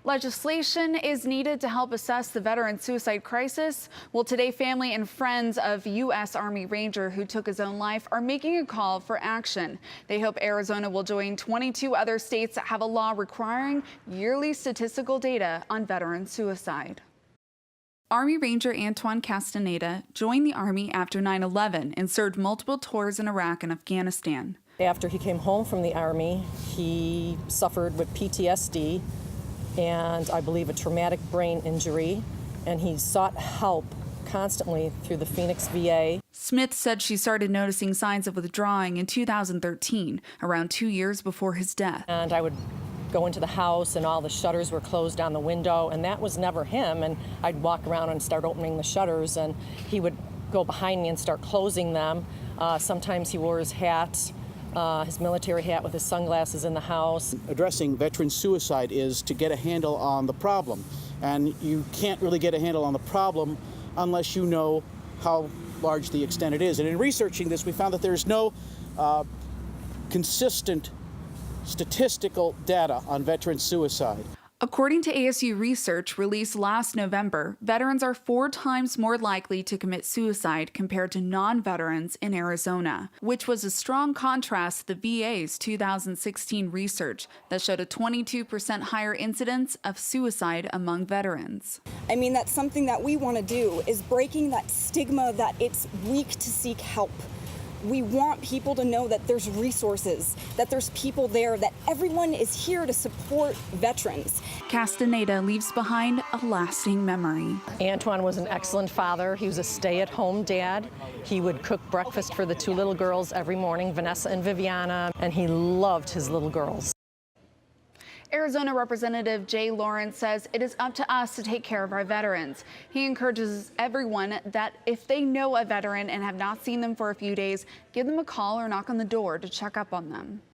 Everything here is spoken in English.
Legislation is needed to help assess the veteran suicide crisis. Well, today, family and friends of U.S. Army Ranger who took his own life are making a call for action. They hope Arizona will join 22 other states that have a law requiring yearly statistical data on veteran suicide. Army Ranger Antoine Castaneda joined the Army after 9/11 and served multiple tours in Iraq and Afghanistan. After he came home from the Army, he suffered with PTSD and I believe a traumatic brain injury, and he sought help constantly through the Phoenix VA. Smith said she started noticing signs of withdrawing in 2013, around 2 years before his death. And I would go into the house and all the shutters were closed on the window, and that was never him. And I'd walk around and start opening the shutters, and he would go behind me and start closing them. Sometimes he wore his hat, his military hat with his sunglasses in the house. Addressing veteran suicide is to get a handle on the problem. And you can't really get a handle on the problem unless you know how large the extent it is. And in researching this, we found that there's no consistent statistical data on veteran suicide. According to ASU research released last November, veterans are 4 times more likely to commit suicide compared to non-veterans in Arizona, which was a strong contrast to the VA's 2016 research that showed a 22% higher incidence of suicide among veterans. I mean, that's something that we want to do, is breaking that stigma that it's weak to seek help. We want people to know that there's resources, that there's people there, that everyone is here to support veterans. Castaneda leaves behind a lasting memory. Antoine was an excellent father. He was a stay-at-home dad. He would cook breakfast for the 2 little girls every morning, Vanessa and Viviana, and he loved his little girls. Arizona Representative Jay Lawrence says it is up to us to take care of our veterans. He encourages everyone that if they know a veteran and have not seen them for a few days, give them a call or knock on the door to check up on them.